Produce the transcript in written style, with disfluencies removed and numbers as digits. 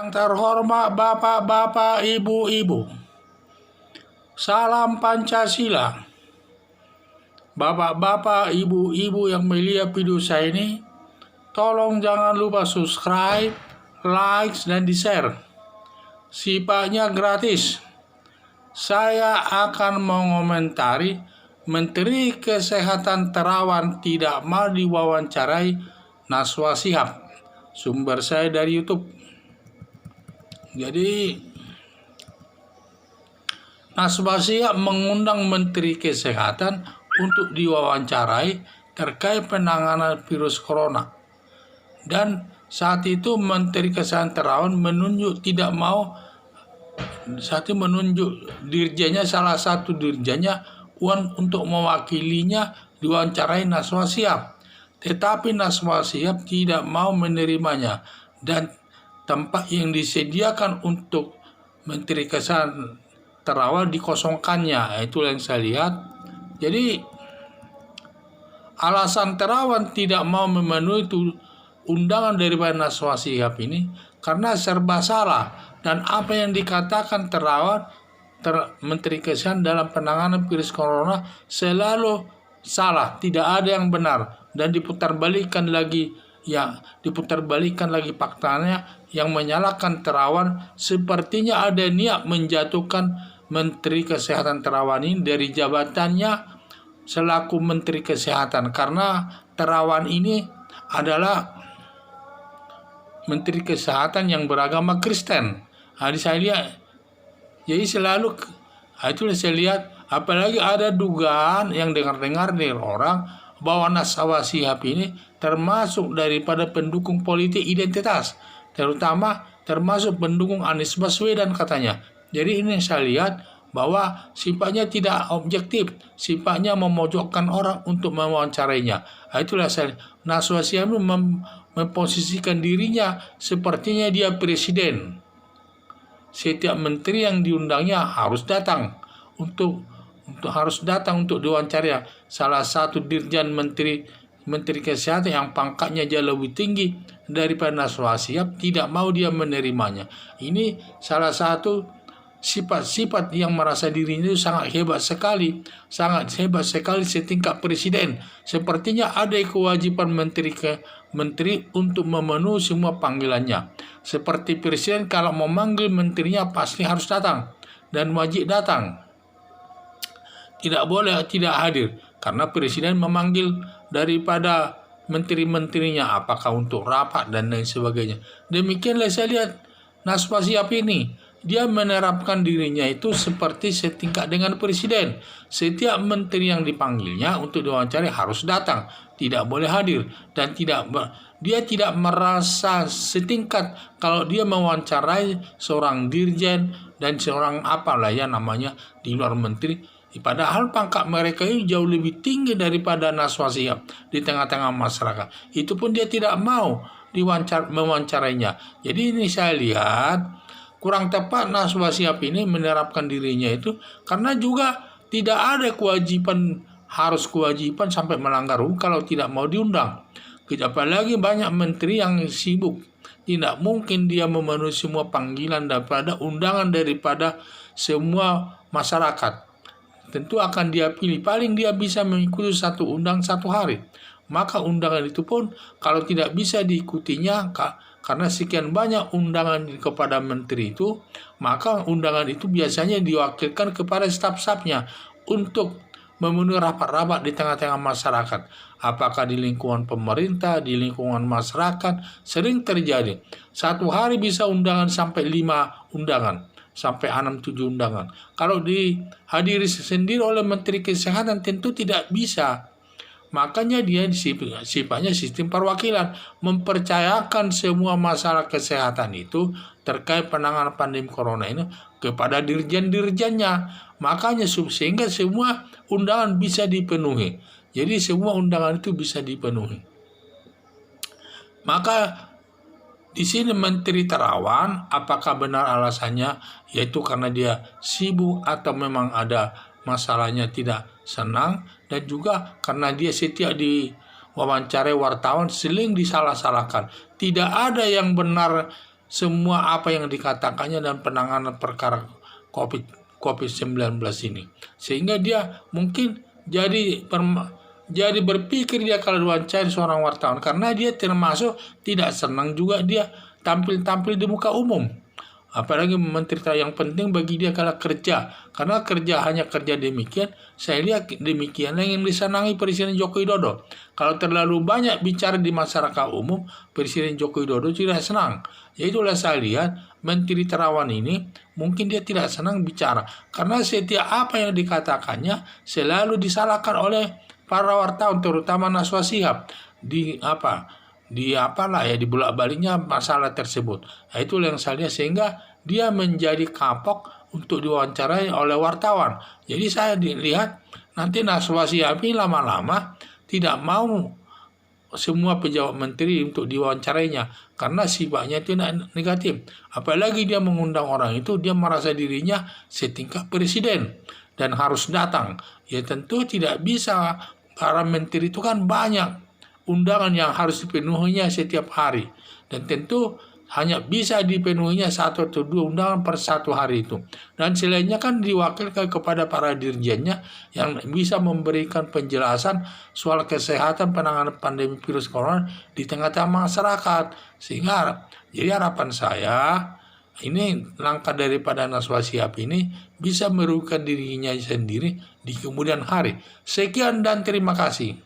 Yang terhormat Bapak-bapak, Ibu-ibu, salam Pancasila. Bapak-bapak, Ibu-ibu yang melihat video saya ini, tolong jangan lupa subscribe, like, dan di-share. Sifatnya gratis. Saya akan mengomentari Menteri Kesehatan Terawan tidak mau diwawancarai Najwa Shihab. Sumber saya dari YouTube. Jadi Najwa Shihab mengundang Menteri Kesehatan untuk diwawancarai terkait penanganan virus corona. Dan saat itu Menteri Kesehatan Terawan menunjuk dirjennya, salah satu dirjennya untuk mewakilinya diwawancarai Najwa Shihab. Tetapi Najwa Shihab tidak mau menerimanya dan tempat yang disediakan untuk Menteri Kesehatan Terawan dikosongkannya. Itulah yang saya lihat. Jadi alasan Terawan tidak mau memenuhi undangan daripada Najwa Shihab ini karena serba salah, dan apa yang dikatakan Terawan Menteri Kesehatan dalam penanganan virus corona selalu salah, tidak ada yang benar, dan diputarbalikkan lagi faktanya yang menyalahkan Terawan. Sepertinya ada niat menjatuhkan Menteri Kesehatan Terawan ini dari jabatannya selaku Menteri Kesehatan, karena Terawan ini adalah Menteri Kesehatan yang beragama Kristen. Saya lihat, jadi selalu itulah saya lihat, apalagi ada dugaan yang dengar-dengar dari orang bahwa Najwa Shihab ini termasuk daripada pendukung politik identitas, termasuk pendukung Anies Baswedan katanya. Jadi ini saya lihat bahwa sifatnya tidak objektif, sifatnya memojokkan orang untuk mewawancarainya. Itulah Najwa Shihab memposisikan dirinya sepertinya dia presiden. Setiap menteri yang diundangnya harus datang untuk diwawancara. Salah satu dirjen menteri Kesehatan yang pangkatnya jauh lebih tinggi daripada Najwa Shihab tidak mau dia menerimanya. Ini salah satu sifat-sifat yang merasa dirinya itu sangat hebat sekali setingkat presiden. Sepertinya ada kewajiban menteri untuk memenuhi semua panggilannya. Seperti presiden kalau memanggil menterinya pasti harus datang dan wajib datang. Tidak boleh tidak hadir, karena presiden memanggil daripada menteri-menterinya apakah untuk rapat dan lain sebagainya. Demikianlah saya lihat Najwa Shihab ini. Dia menerapkan dirinya itu seperti setingkat dengan presiden. Setiap menteri yang dipanggilnya untuk diwawancara harus datang, tidak boleh hadir, dan dia tidak merasa setingkat kalau dia mewawancarai seorang dirjen dan seorang di luar menteri. Padahal pangkat mereka ini jauh lebih tinggi daripada Najwa Shihab di tengah-tengah masyarakat. Itu pun dia tidak mau mewawancarainya. Jadi ini saya lihat kurang tepat Najwa Shihab ini menerapkan dirinya itu, karena juga tidak ada kewajiban sampai melanggar hukum kalau tidak mau diundang. Apalagi banyak menteri yang sibuk, tidak mungkin dia memenuhi semua panggilan daripada undangan daripada semua masyarakat. Tentu akan dia pilih, paling dia bisa mengikuti satu hari. Maka undangan itu pun kalau tidak bisa diikutinya karena sekian banyak undangan kepada menteri itu, maka undangan itu biasanya diwakilkan kepada staf-stafnya untuk memenuhi rapat-rapat di tengah-tengah masyarakat. Apakah di lingkungan pemerintah, di lingkungan masyarakat, sering terjadi. Satu hari bisa undangan sampai 5 undangan, sampai 6-7 undangan. Kalau dihadiri sendiri oleh Menteri Kesehatan tentu tidak bisa. Makanya dia sifatnya sistem perwakilan, mempercayakan semua masalah kesehatan itu terkait penanganan pandemi corona ini kepada dirjen-dirjennya. Makanya sehingga semua undangan bisa dipenuhi. Jadi semua undangan itu bisa dipenuhi. Maka di sini Menteri Terawan, apakah benar alasannya yaitu karena dia sibuk atau memang ada masalahnya tidak senang, dan juga karena dia setiap wawancarai wartawan sering disalah-salahkan. Tidak ada yang benar semua apa yang dikatakannya dan penanganan perkara COVID-19 ini. Sehingga dia mungkin jadi berpikir dia kalau diwawancara seorang wartawan, karena dia termasuk tidak senang juga dia tampil-tampil di muka umum. Apalagi menteri yang penting bagi dia kalau kerja, karena hanya kerja demikian. Saya lihat demikianlah yang disenangi Presiden Joko Widodo. Kalau terlalu banyak bicara di masyarakat umum, Presiden Joko Widodo tidak senang. Itulah saya lihat Menteri Terawan ini mungkin dia tidak senang bicara, karena setiap apa yang dikatakannya selalu disalahkan oleh para wartawan, terutama Najwa Shihab di bolak-baliknya masalah tersebut. Nah, itulah yang saya lihat, sehingga dia menjadi kapok untuk diwawancarai oleh wartawan. Jadi saya dilihat nanti Najwa Shihab ini lama-lama tidak mau semua pejabat menteri untuk diwawancarainya, karena sifatnya itu negatif. Apalagi dia mengundang orang itu, dia merasa dirinya setingkat presiden dan harus datang. Ya tentu tidak bisa, para menteri itu kan banyak undangan yang harus dipenuhinya setiap hari, dan tentu hanya bisa dipenuhinya 1 atau 2 undangan per 1 hari itu. Dan selainnya kan diwakilkan kepada para dirjennya yang bisa memberikan penjelasan soal kesehatan penanganan pandemi virus corona di tengah-tengah masyarakat. Sehingga jadi harapan saya, ini langkah daripada Najwa Shihab ini bisa merugikan dirinya sendiri di kemudian hari. Sekian dan terima kasih.